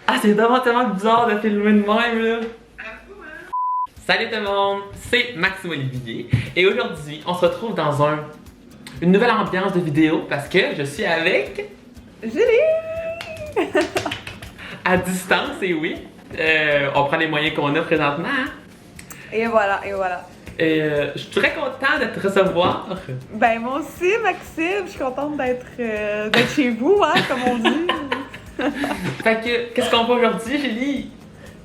Ah, c'est tellement bizarre de filmer de même, là. Salut tout le monde, c'est Maxime Olivier et aujourd'hui, on se retrouve dans une nouvelle ambiance de vidéo parce que je suis avec... Julie! à distance, et oui. On prend les moyens qu'on a présentement, hein? Et voilà, et voilà. Et je suis très content de te recevoir. Ben moi aussi, Maxime, je suis contente d'être chez vous, hein, comme on dit. Fait que, qu'est-ce qu'on fait aujourd'hui, Julie?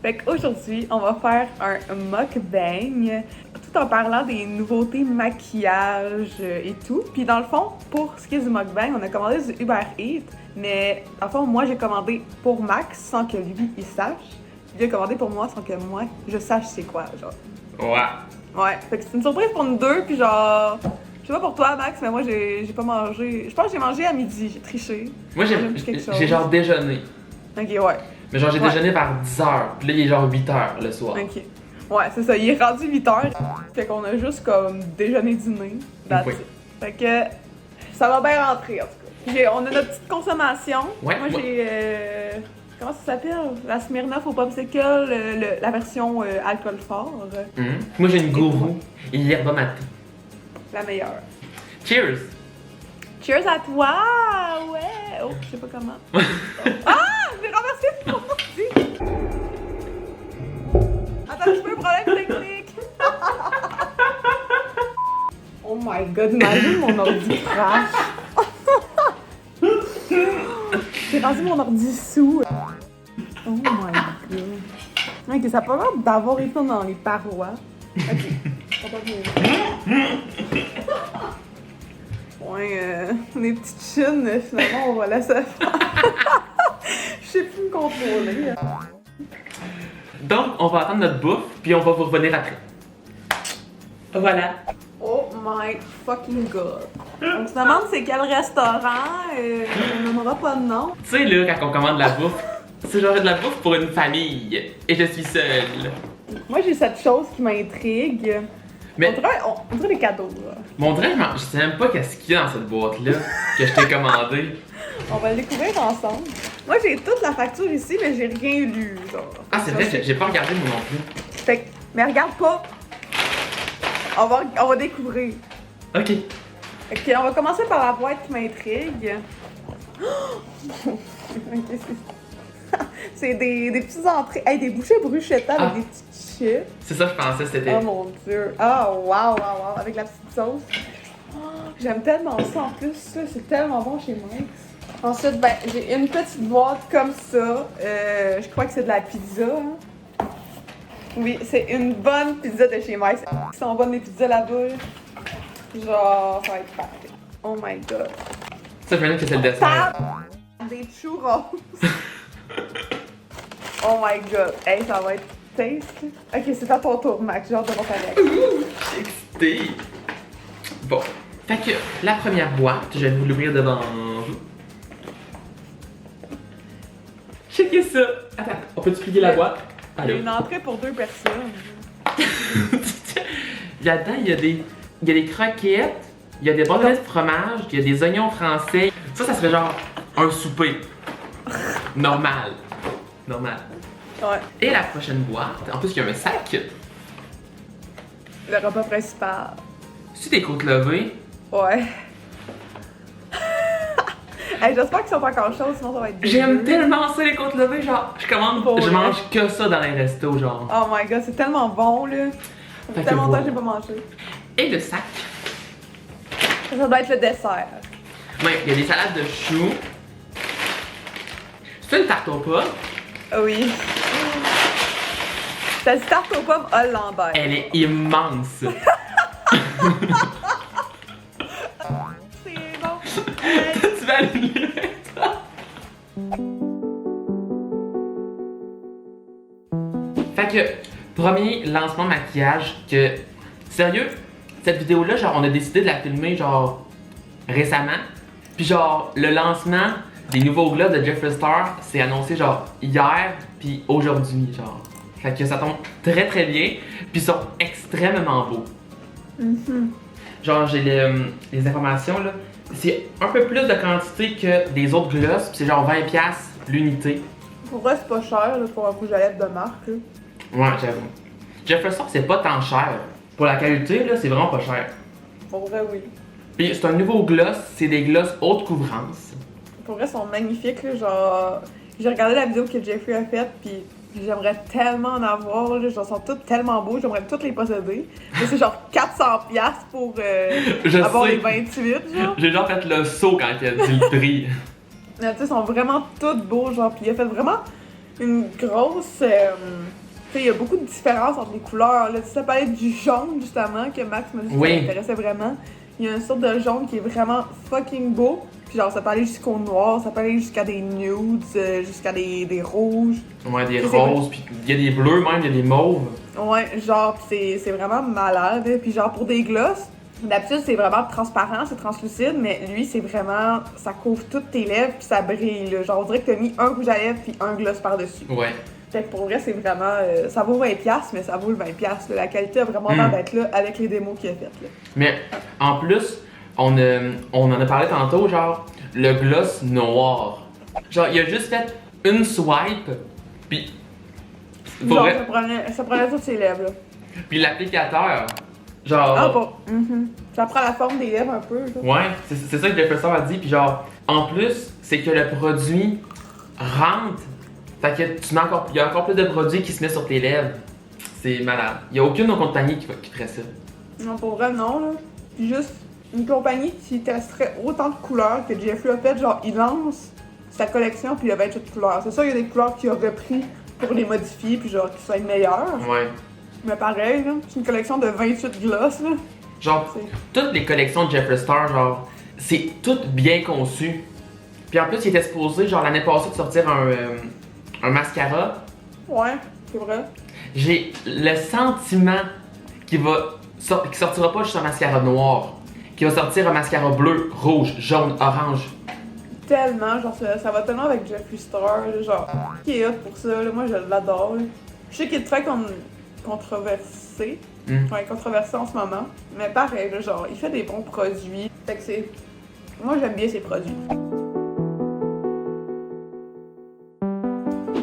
Fait qu'aujourd'hui, on va faire un mukbang, tout en parlant des nouveautés maquillage et tout. Puis dans le fond, pour ce qui est du mukbang, on a commandé du Uber Eats, mais dans le fond, moi j'ai commandé pour Max sans que lui il sache. Lui a commandé pour moi sans que moi je sache c'est quoi, genre. Ouais. Ouais, fait que c'est une surprise pour nous deux, puis genre... Je sais pas pour toi, Max, mais moi, j'ai pas mangé... Je pense que j'ai mangé à midi, j'ai triché. Moi, j'ai genre déjeuné. Ok, ouais. Mais genre, j'ai déjeuné vers 10h, puis là, il est genre 8h le soir. Ok. Ouais, c'est ça, il est rendu 8h, fait qu'on a juste comme déjeuner-dîner. Oui. Fait que ça va bien rentrer, en tout cas. On a notre petite consommation. Ouais, moi, j'ai... Comment ça s'appelle? La Smirnoff au popsicle, la version alcool fort. Moi, j'ai une gourou et yerba mate. La meilleure. Cheers! Cheers à toi! Ouais! Oh, je sais pas comment. Ah! J'ai renversé mon ordi! Attends, j'ai pas un problème technique! Oh my god, imagine mon ordi crash! J'ai rendu mon ordi sous! Oh my god! Ok, ça a pas l'air d'avoir été dans les parois. Ok, on va bien. Ouais, les petites chines, finalement, on va laisser faire. Je sais plus me contrôler. Donc, on va attendre notre bouffe, puis on va vous revenir après. Voilà. Oh my fucking god. On se demande c'est quel restaurant, on n'aura pas de nom. Tu sais, là, quand on commande la bouffe, c'est genre de la bouffe pour une famille. Et je suis seule. Moi, j'ai cette chose qui m'intrigue. Mais On dirait des cadeaux, là. mon vrai, je sais même pas qu'est-ce qu'il y a dans cette boîte-là que je t'ai commandé. On va le découvrir ensemble. Moi, j'ai toute la facture ici, mais j'ai rien lu, genre. Ah, c'est vrai, j'ai pas regardé moi non plus. Fait que, mais regarde pas. On va découvrir. Ok. Ok, on va commencer par la boîte qui m'intrigue. Ok, c'est des petites entrées. Hey, des bouchées bruschetta avec des petites chips. C'est ça, je pensais, c'était. Oh mon dieu. Ah, wow. Avec la petite sauce. Oh, j'aime tellement ça en plus. Ça, c'est tellement bon chez Mike's. Ensuite, ben, j'ai une petite boîte comme ça. Je crois que c'est de la pizza. Hein? Oui, c'est une bonne pizza de chez Mike's. Ils sont bonnes les pizzas là-bas. Genre, ça va être parfait. Oh my god. Ça, je me dis que c'est le dessert. Des churros. Oh my god. Hey, ça va être tasty. Ok, c'est à ton tour, Max. J'ai hâte de voir ta réaction. Je suis excitée. Bon. Fait que la première boîte, je vais vous l'ouvrir devant vous. Checkez ça. Attends, on peut-tu plier la boîte? Il y a Allô? une entrée pour 2 personnes. Là-dedans, il y a des croquettes, il y a des bâtonnets de fromage, il y a des oignons français. Ça serait genre un souper. Normal. Ouais. Et la prochaine boîte, en plus, il y a un sac. Le repas principal. C'est des côtes levées. Ouais. Hey, j'espère qu'ils sont pas encore chauds, sinon ça va être J'aime dégueu. tellement ça, les côtes levées. Genre, je mange que ça dans les restos, genre. Oh my god, c'est tellement bon, là. Ça Fait fait que tellement longtemps voilà. que j'ai pas mangé. Et le sac. Ça doit être le dessert. Ouais, il y a des salades de choux. C'est une tarte aux pommes. Ah oui. C'est une tarte aux pommes hollandaise. Elle est immense. C'est bon. Hey. Tu vas aller lire ça. Fait que, premier lancement de maquillage que... Sérieux, cette vidéo-là, genre, on a décidé de la filmer, genre, récemment. Puis genre, le lancement des nouveaux gloss de Jeffree Star s'est annoncé, genre, hier, puis aujourd'hui, genre. Fait que ça tombe très très bien, puis ils sont extrêmement beaux. Genre, j'ai les informations, là. C'est un peu plus de quantité que des autres gloss, puis c'est genre 20$ l'unité. Pour vrai, c'est pas cher là, pour un rouge à lèvres de marque. Là. Ouais, j'avoue. Jeffree Star, c'est pas tant cher. Pour la qualité, là, c'est vraiment pas cher. Pour vrai, oui. Puis c'est un nouveau gloss, c'est des gloss haute couvrance. Pour vrai, ils sont magnifiques. Là, genre, j'ai regardé la vidéo que Jeffree a faite, puis j'aimerais tellement en avoir. Là, genre, ils sont tous tellement beaux, j'aimerais tous les posséder. Mais c'est genre 400$ pour avoir sais. les 28, genre. J'ai genre fait le saut quand il a dit le prix. Mais tu sais, ils sont vraiment tous beaux, genre, puis il a fait vraiment une grosse. Tu sais, il y a beaucoup de différences entre les couleurs. Là. Tu sais, ça parlait du jaune, justement, que Max m'a dit que ça m'intéressait vraiment. Il y a une sorte de jaune qui est vraiment fucking beau. Puis genre, ça peut aller jusqu'au noir, ça peut aller jusqu'à des nudes, jusqu'à des rouges. Ouais, des roses, puis il y a des bleus même, il y a des mauves. Ouais, genre, c'est vraiment malade. Puis genre, pour des gloss, d'habitude, c'est vraiment transparent, c'est translucide, mais lui, c'est vraiment. Ça couvre toutes tes lèvres, puis ça brille. Là. Genre, on dirait que t'as mis un rouge à lèvres, puis un gloss par-dessus. Ouais. Fait que pour vrai, c'est vraiment. Ça vaut 20$, mais ça vaut le 20$. Là. La qualité a vraiment l'air d'être là avec les démos qu'il a faites. Là. Mais en plus, on en a parlé tantôt, genre, le gloss noir. Genre, il a juste fait une swipe, puis. Genre, ça prenait toutes ses lèvres. Là. Puis l'applicateur, genre. Ah, bon. Ça prend la forme des lèvres un peu. Là. Ouais, c'est ça que Jeffree Star a dit, puis genre, en plus, c'est que le produit rentre. Fait que il y a encore plus de produits qui se met sur tes lèvres. C'est malade. Il y a aucune autre compagnie qui ferait ça. Non, pour vrai, non, là. Puis juste une compagnie qui testerait autant de couleurs que Jeffree a fait, genre, il lance sa collection, puis il y a 28 couleurs. C'est sûr, il y a des couleurs qu'il a repris pour les modifier, puis genre, qu'ils soient meilleures. Ouais. Mais pareil, là, c'est une collection de 28 gloss, là. Genre, toutes les collections de Jeffree Star, genre, c'est tout bien conçu. Puis en plus, il était supposé, genre, l'année passée, de sortir un mascara. Ouais, c'est vrai. J'ai le sentiment qu'il sortira pas juste un mascara noir. Qu'il va sortir un mascara bleu, rouge, jaune, orange. Tellement, genre, ça va tellement avec Jeffree Star, là, genre, qui est hot pour ça, là, moi je l'adore. Là. Je sais qu'il est très controversé. Ouais, controversé en ce moment. Mais pareil, là, genre, il fait des bons produits. Fait que c'est. Moi j'aime bien ses produits.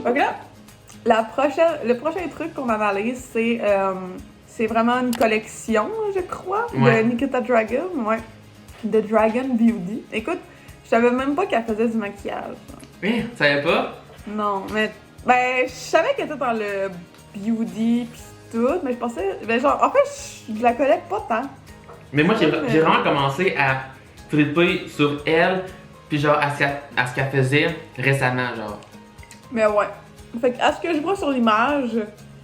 Donc là, le prochain truc qu'on analyse, c'est vraiment une collection, je crois, de Nikita Dragun, de Dragun Beauty. Écoute, je savais même pas qu'elle faisait du maquillage. Tu savais pas? Non, mais je savais qu'elle était dans le beauty pis tout, mais je pensais, genre, en fait, je la connais pas tant. Mais moi, j'ai vraiment commencé à flipper sur elle, puis genre à ce qu'elle faisait récemment, genre. Mais ouais. Fait que, à ce que je vois sur l'image,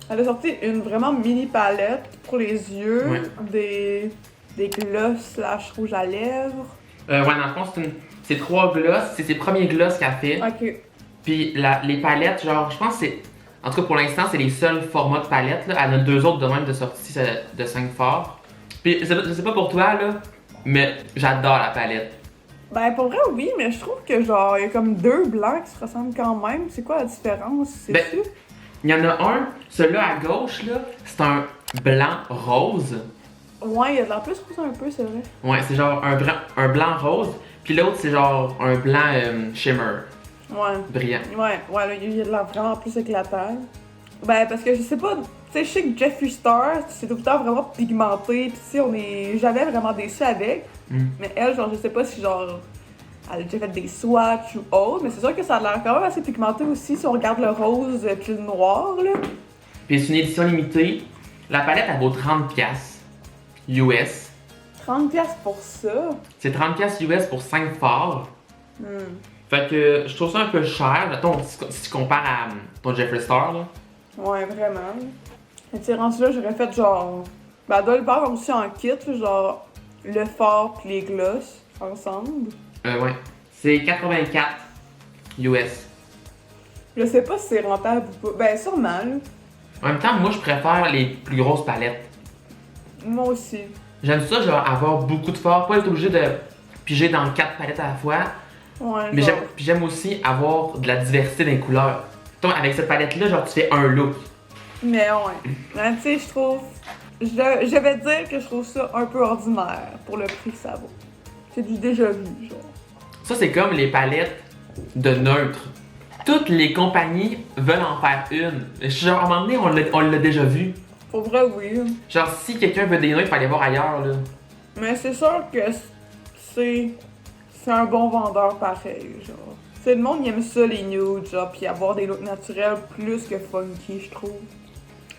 elle a sorti une vraiment mini palette pour les yeux, des gloss / rouge à lèvres. Ouais, dans le fond, c'est 3 gloss, c'est ses premiers gloss qu'elle fait. Ok. Puis les palettes, genre, je pense que c'est. En tout cas, pour l'instant, c'est les seuls formats de palettes, là. Elle en a 2 autres de même de sortie de 5 forts. Puis je sais pas pour toi, là, mais j'adore la palette. Ben, pour vrai, oui, mais je trouve que, genre, il y a comme 2 blancs qui se ressemblent quand même. C'est quoi la différence? C'est sûr? Il y en a un, celui-là à gauche, là, c'est un blanc rose. Ouais, il y a de l'air plus rose un peu, c'est vrai. Ouais, c'est genre un blanc rose, puis l'autre, c'est genre un blanc shimmer. Ouais. Brillant. Ouais, là, il y a de l'air vraiment plus éclatant. Ben, parce que je sais pas, tu sais, je sais que Jeffree Star, c'est tout le temps vraiment pigmenté, pis tu sais, on est jamais vraiment déçus avec. Mais elle, genre, je sais pas si, genre, elle a déjà fait des swatchs ou autre, mais c'est sûr que ça a l'air quand même assez pigmenté aussi si on regarde le rose puis le noir, là. Puis c'est une édition limitée. La palette, elle vaut 30$ US. 30$ pour ça? C'est 30$ US pour 5 fards. Fait que je trouve ça un peu cher, mettons, si tu compares à ton Jeffree Star, là. Ouais, vraiment. Et tu sais, rendu là, j'aurais fait genre. Ben, elle doit le faire aussi en kit, genre le fard pis les gloss ensemble. Ouais. C'est 84 US. Je sais pas si c'est rentable ou pas. Ben, sûrement, là. En même temps, moi, je préfère les plus grosses palettes. Moi aussi. J'aime ça, genre, avoir beaucoup de fards, pas être obligé de piger dans 4 palettes à la fois. Ouais, Mais genre... j'aime aussi avoir de la diversité dans les couleurs. Donc, avec cette palette-là, genre, tu fais un look. Mais ouais. Ben, tu sais, je trouve. Je vais dire que je trouve ça un peu ordinaire pour le prix que ça vaut. C'est du déjà vu, genre. Ça, c'est comme les palettes de neutre. toutes les compagnies veulent en faire une. Genre, à un moment donné, on l'a déjà vu. Pour vrai, oui. Genre, si quelqu'un veut des noix, il faut aller voir ailleurs, là. Mais c'est sûr que c'est un bon vendeur pareil, genre. Tu sais, le monde il aime ça les nudes, genre, pis avoir des looks naturels plus que funky, je trouve.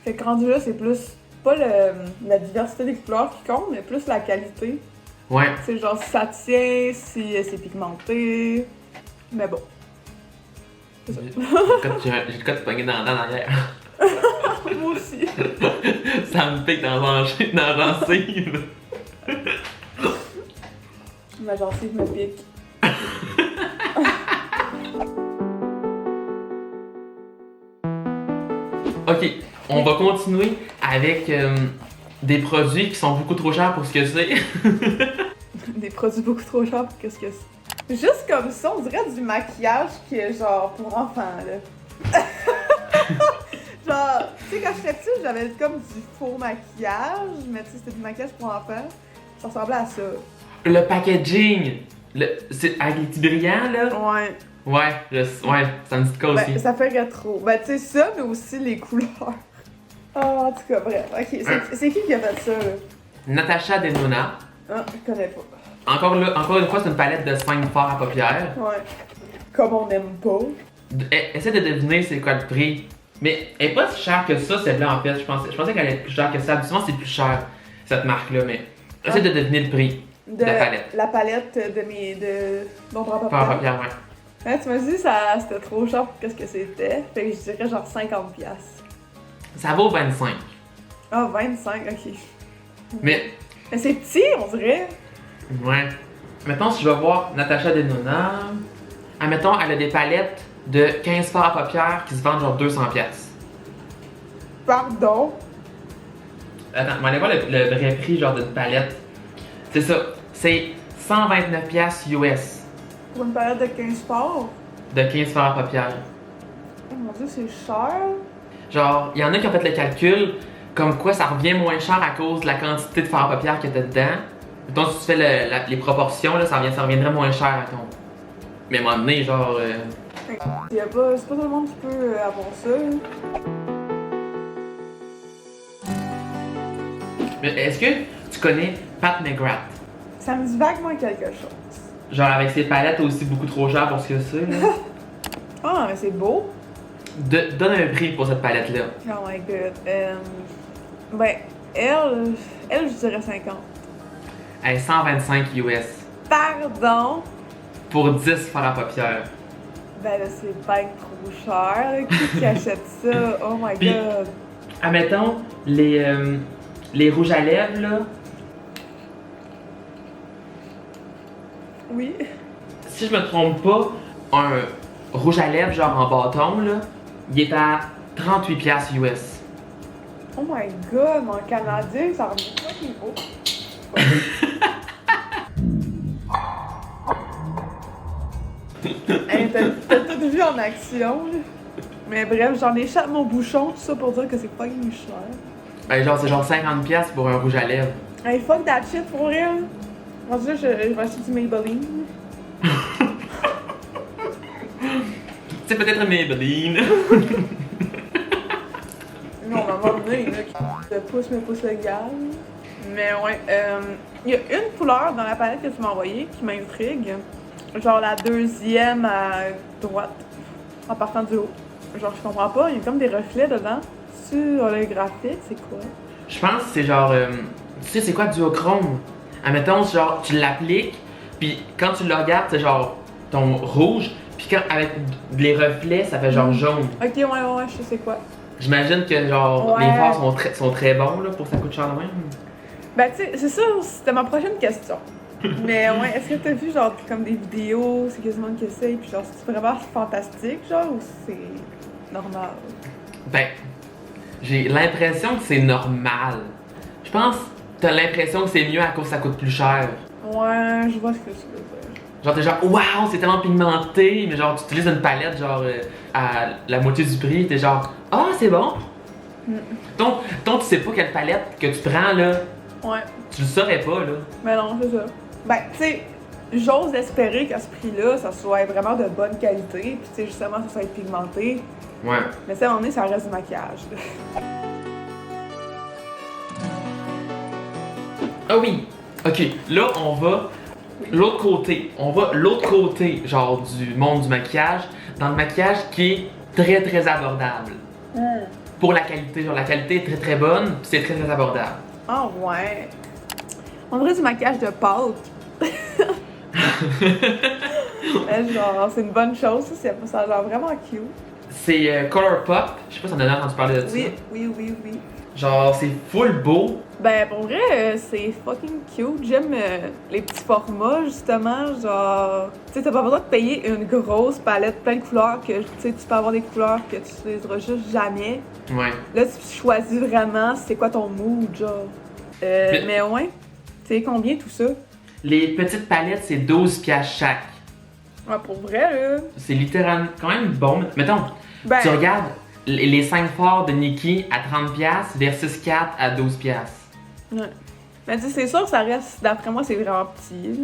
Fait que rendu là, c'est plus pas la diversité des couleurs qui compte, mais plus la qualité. Ouais. Tu sais, genre si ça tient, si c'est pigmenté. Mais bon. C'est ça. J'ai le code pogné dans la dent derrière. Moi aussi. Ça me pique dans la gencive. Ma gencive me pique. Ok, on va continuer avec des produits qui sont beaucoup trop chers pour ce que c'est. Des produits beaucoup trop chers pour qu'est-ce que c'est. Juste comme ça, on dirait du maquillage qui est genre pour enfants, là. Genre, tu sais, quand j'étais petite, j'avais comme du faux maquillage, mais tu sais, c'était du maquillage pour enfants. Ça ressemblait à ça. Le packaging, c'est avec les petits brillants là. Ouais. Ouais, ouais, ça me dit quoi aussi. Ben, ça fait rétro. Ben, tu sais, ça, mais aussi les couleurs. Ah, en tout cas, bref. Ok, c'est qui a fait ça, là? Natasha Denona. Ah, je connais pas. Encore une fois, c'est une palette de 5 fards à paupières. Ouais. Comme on n'aime pas. Essaie de deviner c'est quoi le prix. Mais elle est pas si chère que ça, celle-là en fait. Je pensais qu'elle était plus chère que ça. Habituellement, c'est plus cher, cette marque-là, mais essaie de deviner le prix de la palette. La palette d'ombre à Fards à paupières. paupières, ouais. Ouais, tu m'as dit que c'était trop cher pour qu'est-ce que c'était. Fait que je dirais genre 50$. Ça vaut 25. Ah, 25, ok. Mais, c'est petit, on dirait. ouais. Mettons, si je vais voir Natasha Denona. Admettons, elle a des palettes de 15 fards à paupières qui se vendent genre 200$. Pardon. Attends, on va aller voir le vrai prix genre d'une palette. C'est ça. C'est 129$ US Pour une palette de 15 fards. de 15 fards à paupières. Oh mon dieu, c'est cher. Genre, il y en a qui ont fait le calcul comme quoi ça revient moins cher à cause de la quantité de fards à paupières que t'as dedans. Donc, si tu fais les proportions, là, ça reviendrait moins cher à ton. Mais à un moment donné, genre. C'est pas tout le monde qui peut avoir ça. Mais est-ce que tu connais Pat McGrath? Ça me dit vaguement quelque chose. Genre, avec ses palettes aussi beaucoup trop chères pour ce que c'est, là. Ah, mais c'est beau. Donne un prix pour cette palette-là. Oh my god. Ben, elle, je dirais 50. Elle est 125 US. Pardon? Pour 10 fards à paupières. Ben là, c'est pas trop cher. Qui achète ça? Oh my Puis- god. Admettons, les rouges à lèvres, là. Oui. Si je me trompe pas, un rouge à lèvres, genre en bâton, là, il est à 38$ US. Oh my god, mon canadien, ça remonte pas niveau. Hey, t'as tout vu en action, là. Mais bref, j'en échappe mon bouchon, tout ça pour dire que c'est pas cher. Ben, genre, c'est genre 50$ pour un rouge à lèvres. Hey, fuck that shit pour rien. Moi, je vais acheter du Maybelline. C'est peut-être Maybelline. Non, on va donner, là, qui pousse mes pouces légal. Mais ouais, il y a une couleur dans la palette que tu m'as envoyée qui m'intrigue. Genre la deuxième à droite, en partant du haut. Genre, je comprends pas, il y a comme des reflets dedans. C'est holographique, c'est quoi? Je pense que c'est genre. Tu sais, c'est quoi duochrome? Admettons, genre, tu l'appliques, puis quand tu le regardes, c'est genre ton rouge, puis quand avec les reflets, ça fait genre jaune. Ok, ouais, je sais c'est quoi. J'imagine que genre Ouais. les fards sont très bons là pour que ça coûte cher de même. Ben, tu sais, c'est ça, c'était ma prochaine question. Mais ouais, est-ce que t'as vu genre comme des vidéos, c'est quasiment qui essaye, puis genre, c'est vraiment fantastique, genre, ou c'est normal? Ben, j'ai l'impression que c'est normal. Je pense que t'as l'impression que c'est mieux à cause que ça coûte plus cher. Ouais, je vois ce que tu veux dire. Genre t'es genre waouh, c'est tellement pigmenté, mais genre tu utilises une palette genre à la moitié du prix, t'es genre ah c'est bon. Donc tu sais pas quelle palette que tu prends là, Ouais. tu le saurais pas là. Mais non, c'est ça. Ben, tu sais, j'ose espérer qu'à ce prix-là, ça soit vraiment de bonne qualité, puis tu sais, justement, ça soit pigmenté. Ouais. Mais ça, à un moment donné, ça reste du maquillage. Ah oui! Ok, là, on va l'autre côté. On va l'autre côté, genre, du monde du maquillage, dans le maquillage qui est très, très abordable. Pour la qualité, genre, la qualité est très, très bonne, puis c'est très, très abordable. Ah ouais. On dirait du maquillage de pâte. Genre, c'est une bonne chose, ça a l'air vraiment cute. C'est Colourpop, je sais pas si on a déjà entendu parler de ça. Oui. Genre, c'est full beau. Ben, pour vrai, c'est fucking cute. J'aime les petits formats, justement. Genre, tu sais, t'as pas besoin de payer une grosse palette plein de couleurs que, tu sais, tu peux avoir des couleurs que tu utiliseras juste jamais. Ouais. Là, tu choisis vraiment c'est quoi ton mood, genre. Mais ouais, tu sais, combien tout ça? Les petites palettes, c'est 12 piastres chaque. Ouais, pour vrai, là. C'est littéralement quand même bon. Mettons, Ben, tu regardes les 5 forts de Nikki à 30 piastres versus 4 à 12 piastres. ouais. Mais tu sais, c'est sûr que ça reste, d'après moi, c'est vraiment petit.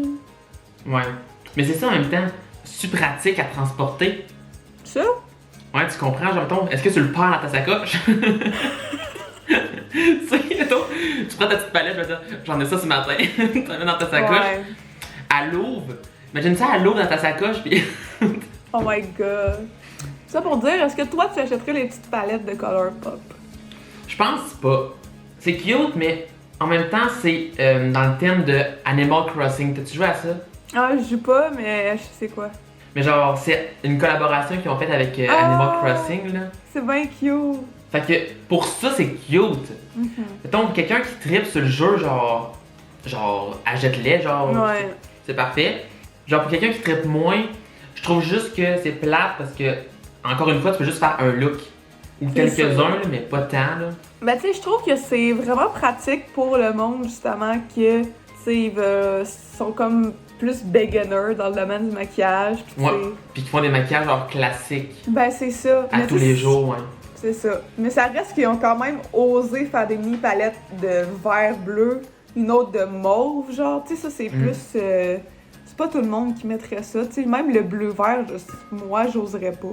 Ouais. Mais c'est ça en même temps, super pratique à transporter. Ça? Ouais, tu comprends, genre, mettons, est-ce que tu le perds dans ta sacoche? Tu sais, mettons, tu prends ta petite palette, je vais dire, j'en ai ça ce matin, tu la mets dans ta sacoche. Ouais. À Louvre, imagine ça à Louvre dans ta sacoche, puis. Oh my god. Ça pour dire, est-ce que toi, tu achèterais les petites palettes de Colourpop? Je pense pas. C'est cute, mais en même temps, c'est dans le thème de Animal Crossing. T'as-tu joué à ça? Ah, je joue pas, mais je sais quoi. Mais genre, c'est une collaboration qu'ils ont faite avec Ah! Animal Crossing, là. C'est bien cute. Fait que pour ça, c'est cute. Mettons, quelqu'un qui tripe sur le jeu, genre, achète-les, genre, Ouais. c'est parfait. Genre, pour quelqu'un qui tripe moins, je trouve juste que c'est plate parce que, encore une fois, tu peux juste faire un look. Ou C'est quelques-uns, ça. là, mais pas tant, là. Ben, tu sais, je trouve que c'est vraiment pratique pour le monde, justement, que, tu sais, ils sont comme plus beginners dans le domaine du maquillage. Pis, Ouais. Puis qui font des maquillages, genre, classiques. ben, c'est ça. À Mais tous tu sais, les jours, ouais. C'est ça. Mais ça reste qu'ils ont quand même osé faire des mini-palettes de vert bleu, une autre de mauve, genre. Tu sais, ça, c'est plus. C'est pas tout le monde qui mettrait ça. Tu sais, même le bleu-vert, moi, j'oserais pas.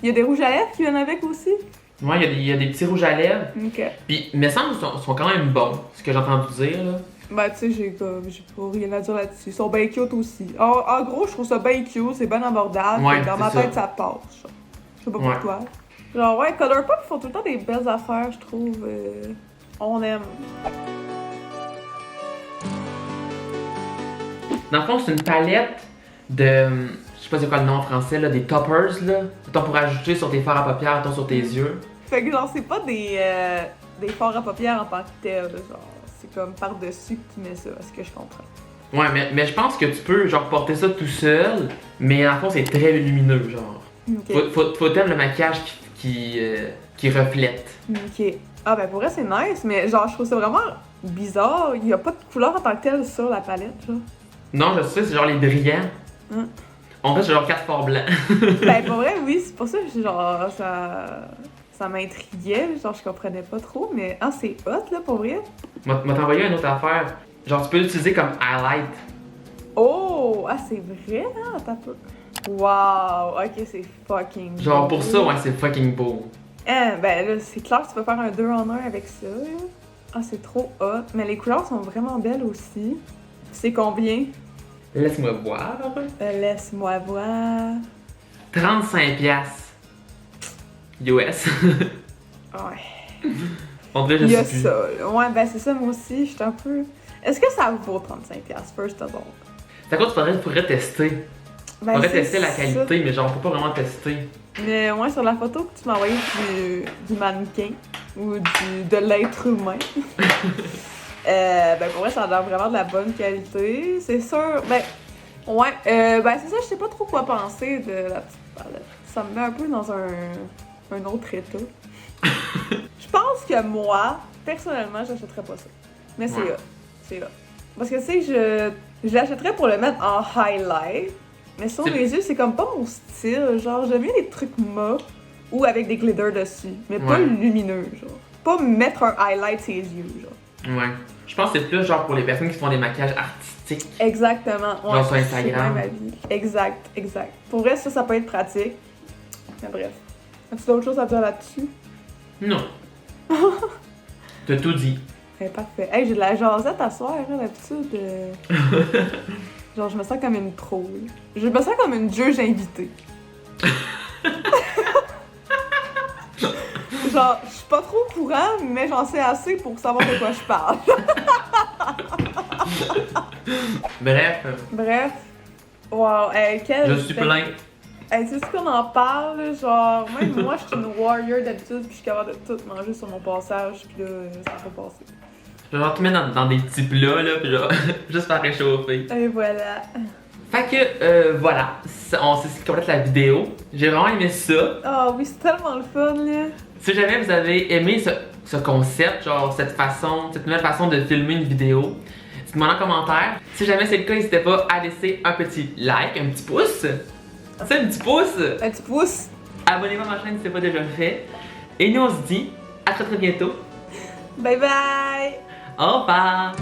Il y a des rouges à lèvres qui viennent avec aussi. Ouais, il y a des petits rouges à lèvres. Ok. Puis, il me semble qu'ils sont quand même bons, ce que j'ai entendu dire, là. Ben, tu sais, j'ai pas rien à dire là-dessus. Ils sont bien cute aussi. En gros, je trouve ça bien cute, c'est bien abordable. Ouais, Dans c'est ma ça. tête, ça passe. Genre. Je sais pas Ouais. pour toi. Genre, ouais, Colourpop, ils font tout le temps des belles affaires, je trouve. On aime. Dans le fond, c'est une palette de. Je sais pas c'est quoi le nom en français, là, des toppers, là. Mettons pour ajouter sur tes fards à paupières, mettons sur tes yeux. Fait que, genre, c'est pas des fards à paupières en tant que tel. Genre, c'est comme par-dessus que tu mets ça, à ce que je comprends. Ouais, mais je pense que tu peux, genre, porter ça tout seul, mais en fond, c'est très lumineux, genre. Ok. Faut t'aimer le maquillage qui reflète. Ok. Ah, ben, pour vrai, c'est nice, mais genre, je trouve ça vraiment bizarre. Il y a pas de couleur en tant que telle sur la palette, genre. Non, je sais, c'est genre les brillants. Hum. En fait, c'est genre 4 forts blancs. Ben, pour vrai, oui, c'est pour ça que genre, ça m'intriguait, genre, je comprenais pas trop, mais ah, c'est hot, là, pour vrai. M'a t'envoyé une autre affaire. Genre, tu peux l'utiliser comme highlight. Oh, ah, c'est vrai, hein, attends un peu. Wow, ok, c'est fucking Genre, beau. pour ça, ouais, c'est fucking beau. Ben là, c'est clair que tu peux faire un 2 en 1 avec ça, là. Ah, c'est trop hot. Mais les couleurs sont vraiment belles aussi. C'est combien? Laisse-moi voir. Laisse-moi voir. 35 piastres. US. Ouais. On dirait, je Il y a sais plus. ça, là. Ouais, ben c'est ça, moi aussi, j'étais un peu... Est-ce que ça vaut 35$, first of all? C'est à quoi tu pourrais tester. Ben, Faudrait c'est tester la ça. qualité, mais genre, on peut pas vraiment tester. Mais ouais, sur la photo que tu m'as envoyée du mannequin ou de l'être humain, ben pour vrai, ça a l'air vraiment de la bonne qualité. C'est sûr, ben, ouais, ben c'est ça, je sais pas trop quoi penser de la petite palette. Ça me met un peu dans un autre état. Je pense que moi, personnellement, j'achèterais pas ça. Mais c'est Ouais. là, c'est là. Parce que tu sais, je l'achèterais pour le mettre en highlight. Mais sur C'est- les yeux, c'est comme pas mon style. Genre, j'aime bien les trucs mat ou avec des glitters dessus. Mais pas Ouais. lumineux, genre. Pas mettre un highlight sur les yeux, genre. Ouais. Je pense que c'est plus genre pour les personnes qui font des maquillages artistique. Exactement. Ouais, Genre sur c'est Instagram. bien ma vie. Exact. Pour vrai, ça peut être pratique. Mais bref. As-tu d'autres choses à dire là-dessus? Non. T'as tout dit. Parfait. Hey, j'ai de la jasette à soir, hein, d'habitude. Genre, je me sens comme une pro. Là. Je me sens comme une juge invitée. Genre, je suis pas trop au courant, mais j'en sais assez pour savoir de quoi je parle. Bref, Wow, quel... je suis plein. Hey, tu sais qu'on en parle, là, genre, même moi, je suis une warrior d'habitude, puis je suis capable de tout manger sur mon passage, puis là, ça va passer. Je vais genre te mettre dans des petits plats, là, pis genre, juste faire réchauffer. Et voilà. Fait que, voilà, c'est ce qui complète la vidéo. J'ai vraiment aimé ça. Ah oui, c'est tellement le fun, là. Si jamais vous avez aimé ce concept, genre cette nouvelle façon de filmer une vidéo, dites-moi en commentaire. Si jamais c'est le cas, n'hésitez pas à laisser un petit like, un petit pouce. C'est un petit pouce. Un petit pouce. Abonnez-vous à ma chaîne si ce n'est pas déjà fait. Et nous on se dit à très bientôt. Bye bye. Au revoir.